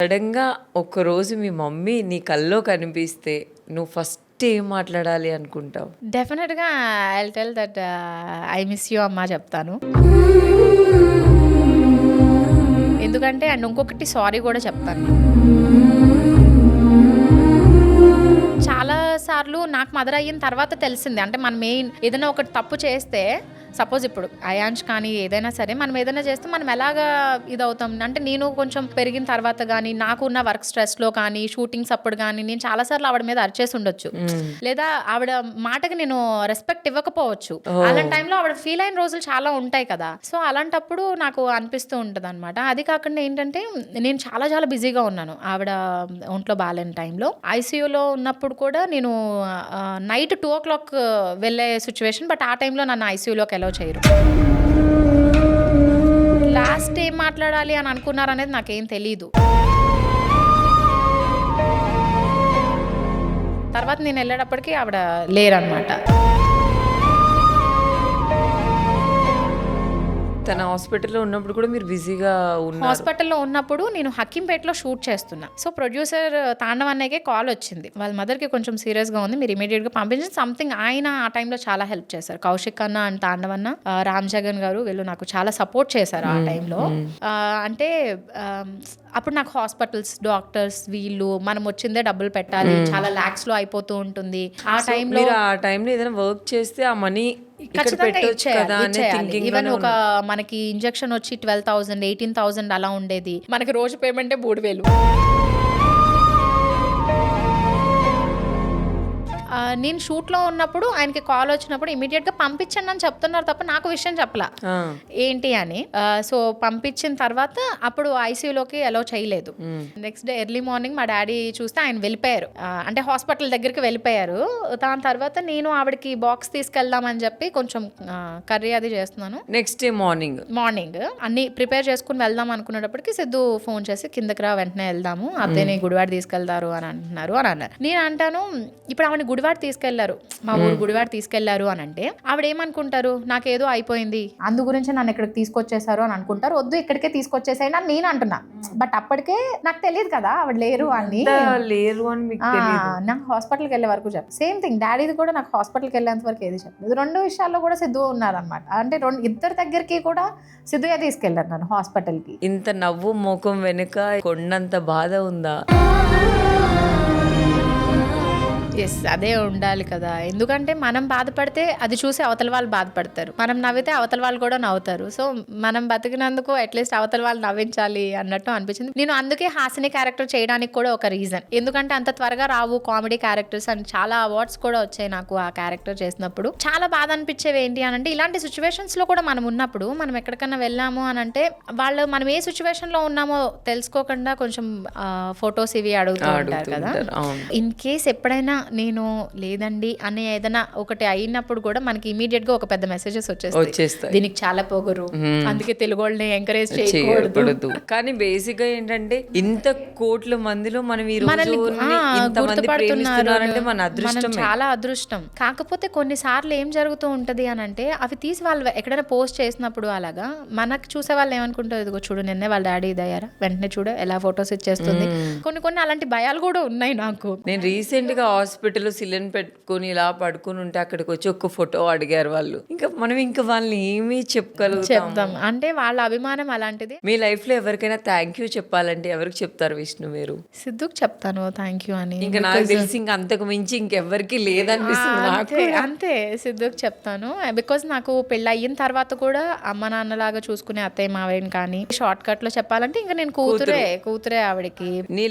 సడన్‌గా ఒకరోజు మీ మమ్మీ నీ కల్లో కనిపిస్తే నువ్వు ఫస్ట్ ఏం మాట్లాడాలి అనుకుంటావు? డెఫినెట్‌గా I will tell that I miss you అమ్మా చెప్తాను. ఎందుకంటే అండ్ ఇంకొకటి సారీ కూడా చెప్తాను. చాలా సార్లు నాకు మదర్ అయిన తర్వాత తెలిసింది. అంటే మనం ఏదైనా ఒకటి తప్పు చేస్తే సపోజ్ ఇప్పుడు అయాంష్ కానీ ఏదైనా సరే మనం ఏదైనా చేస్తే మనం ఎలాగా ఇదవుతాం అంటే నేను కొంచెం పెరిగిన తర్వాత కానీ నాకున్న వర్క్ స్ట్రెస్లో కానీ షూటింగ్స్ అప్పుడు కానీ నేను చాలాసార్లు ఆవిడ మీద అరిచేసి ఉండొచ్చు, లేదా ఆవిడ మాటకి నేను రెస్పెక్ట్ ఇవ్వకపోవచ్చు. అలాంటి టైంలో ఆవిడ ఫీల్ అయిన రోజులు చాలా ఉంటాయి కదా. సో అలాంటప్పుడు నాకు అనిపిస్తూ ఉంటుంది అనమాట. అది కాకుండా ఏంటంటే నేను చాలా చాలా బిజీగా ఉన్నాను ఆవిడ ఒంట్లో బాగాలేని టైంలో. ఐసీయూలో ఉన్నప్పుడు కూడా నేను నైట్ 2:00 వెళ్ళే సిచ్యువేషన్. బట్ ఆ టైంలో నన్ను ఐసీయూలోకి అలౌ చేయరు. లాస్ట్ ఏం మాట్లాడాలి అని అనుకున్నారు అనేది నాకేం తెలీదు. తర్వాత నేను వెళ్ళేటప్పటికి ఆవిడ లేరనమాట. తన హాస్పిటల్లో ఉన్నప్పుడు కూడా మీరు బిజీగా ఉన్నారు. హాస్పిటల్లో ఉన్నప్పుడు నేను హకీంపేటలో షూట్ చేస్తున్నా. సో ప్రొడ్యూసర్ తాండవ్ అన్నయ్యకే కాల్ వచ్చింది, వాళ్ళ మదర్కి కొంచెం సీరియస్గా ఉంది, మీరు ఇమీడియట్గా పంపించి సంథింగ్. ఆయన ఆ టైంలో చాలా హెల్ప్ చేశారు. కౌశిక్ అన్న అండ్ తాండవ్ అన్న, రామ్ జగన్ గారు వీళ్ళు నాకు చాలా సపోర్ట్ చేశారు ఆ టైంలో. అంటే అప్పుడు నాకు హాస్పిటల్స్, డాక్టర్స్ వీళ్ళు మనం వచ్చిందే డబ్బులు పెట్టాలి, చాలా లాక్స్ లో అయిపోతూ ఉంటుంది. ఆ టైంలో ఏదైనా వర్క్ చేస్తే ఆ మనీ ఖచ్చితంగా ఇచ్చేయాలి. ఈవెన్ ఒక మనకి ఇంజెక్షన్ వచ్చి 12,000 18,000 అలా ఉండేది. మనకి రోజు పేమెంటే 3,000. నేను షూట్లో ఉన్నప్పుడు ఆయనకి కాల్ వచ్చినప్పుడు ఇమీడియట్గా పంపించండి అని చెప్తున్నారు తప్ప నాకు విషయం చెప్పలా ఏంటి అని. సో పంపించిన తర్వాత అప్పుడు ఐసీయూలోకి అలౌ చేయలేదు. నెక్స్ట్ డే ఎర్లీ మార్నింగ్ మా డాడీ చూస్తే ఆయన వెళ్ళిపోయారు, అంటే హాస్పిటల్ దగ్గరికి వెళ్ళిపోయారు. దాని తర్వాత నేను ఆవిడకి బాక్స్ తీసుకెళ్దామని చెప్పి కొంచెం కర్రీ అది చేస్తున్నాను. నెక్స్ట్ డే మార్నింగ్ అన్ని ప్రిపేర్ చేసుకుని వెళ్దాం అనుకునేటప్పటికి సిద్ధు ఫోన్ చేసి కిందకి రా, వెంటనే వెళ్దాము, అత్తయ్యని గుడివాడ తీసుకెళ్తారు అని అంటున్నారు అని అన్నారు. నేను అంటాను, ఇప్పుడు ఆవిడ గుడివాడ తీసుకెళ్లారు, మా ఊరు గుడివాడ తీసుకెళ్లారు అని అంటే ఆవిడ ఏమనుకుంటారు, నాకేదో అయిపోయింది అందు గురించి నన్ను ఇక్కడికి తీసుకొచ్చేసారు అని అనుకుంటారు. వద్దు ఇక్కడికే తీసుకొచ్చేసాయి అని నేను అంటున్నా. బట్ అప్పటికే నాకు తెలియదు కదా ఆవిడ లేరు అని నాకు హాస్పిటల్కి వెళ్ళే వరకు చెప్పు. సేమ్ థింగ్ డాడీది కూడా నాకు హాస్పిటల్కి వెళ్ళేంత వరకు ఏది చెప్పలేదు. 2 విషయాల్లో కూడా సిద్ధు ఉన్నారనమాట. అంటే ఇద్దరి దగ్గరికి కూడా సిద్ధుయే తీసుకెళ్లారు నన్ను హాస్పిటల్కి. ఇంత నవ్వు ముఖం వెనుక కొండంత బాధ ఉందా? ఎస్, అదే ఉండాలి కదా. ఎందుకంటే మనం బాధపడితే అది చూసి అవతల వాళ్ళు బాధపడతారు, మనం నవ్వితే అవతల వాళ్ళు కూడా నవ్వుతారు. సో మనం బతికినందుకు అట్లీస్ట్ అవతల వాళ్ళు నవ్వించాలి అన్నట్టు అనిపించింది. నేను అందుకే హాసిని క్యారెక్టర్ చేయడానికి కూడా ఒక రీజన్. ఎందుకంటే అంత త్వరగా రావు కామెడీ క్యారెక్టర్స్ అని చాలా అవార్డ్స్ కూడా వచ్చాయి నాకు ఆ క్యారెక్టర్ చేసినప్పుడు. చాలా బాధ అనిపించేవి ఏంటి అని అంటే, ఇలాంటి సిచ్యువేషన్స్ లో కూడా మనం ఉన్నప్పుడు మనం ఎక్కడికన్నా వెళ్ళాము అని అంటే వాళ్ళు మనం ఏ సిచ్యువేషన్ లో ఉన్నామో తెలుసుకోకుండా కొంచెం ఫొటోస్ ఇవి అడుగుతూ ఉంటారు కదా. ఇన్ కేస్ ఎప్పుడైనా నేను లేదండి అని ఏదైనా ఒకటి అయినప్పుడు కూడా మనకి ఇమీడియట్ గా ఒక పెద్ద మెసేజెస్ వచ్చేస్తాయి, దీనికి చాలా పొగరు, అందుకే తెలుగు వాళ్ళని ఎంకరేజ్ చేయకూడదు. కానీ బేసిక్ గా ఏంటంటే ఇంత కోట్ల మందిలో మనం ఈ రోజు గుర్తుపడుతున్నారంటే మన అదృష్టం, చాలా అదృష్టం. కాకపోతే కొన్నిసార్లు ఏం జరుగుతూ ఉంటది అని అంటే అవి తీసి వాళ్ళు ఎక్కడైనా పోస్ట్ చేసినప్పుడు అలాగా మనకు చూసే వాళ్ళు ఏమనుకుంటారు, ఇదిగో చూడు నిన్నే వాళ్ళ డాడీ ఇదయ్యారా, వెంటనే చూడు ఎలా ఫొటోస్ ఇచ్చేస్తుంది. కొన్ని అలాంటి భయాలు కూడా ఉన్నాయి నాకు. నేను రీసెంట్ గా హాస్పిటల్లో సిలిన్ పెట్టుకుని ఇలా పడుకుని ఉంటే అక్కడికి వచ్చి ఒక ఫోటో అడిగారు వాళ్ళు. మనం ఇంకా వాళ్ళని ఏమీ చెప్తాం అంటే వాళ్ళ అభిమానం అలాంటిది. మీ లైఫ్ లో ఎవరికైనా థ్యాంక్ యూ చెప్పాలంటే ఎవరికి చెప్తారు విష్ణు మీరు? సిద్ధుకు చెప్తాను థ్యాంక్ యూ అని. ఇంకా నాకు తెలిసి ఇంకా అంతకు మించి ఇంకెవరికి లేదనిపిస్తుంది. అంతే సిద్ధుకు చెప్తాను. బికాస్ నాకు పెళ్ళి అయిన తర్వాత కూడా అమ్మ నాన్నలాగా చూసుకునే అత్తయ్య మావయ్యని కానీ షార్ట్ కట్ లో చెప్పాలంటే ఇంకా నేను కూతురే ఆవిడకి.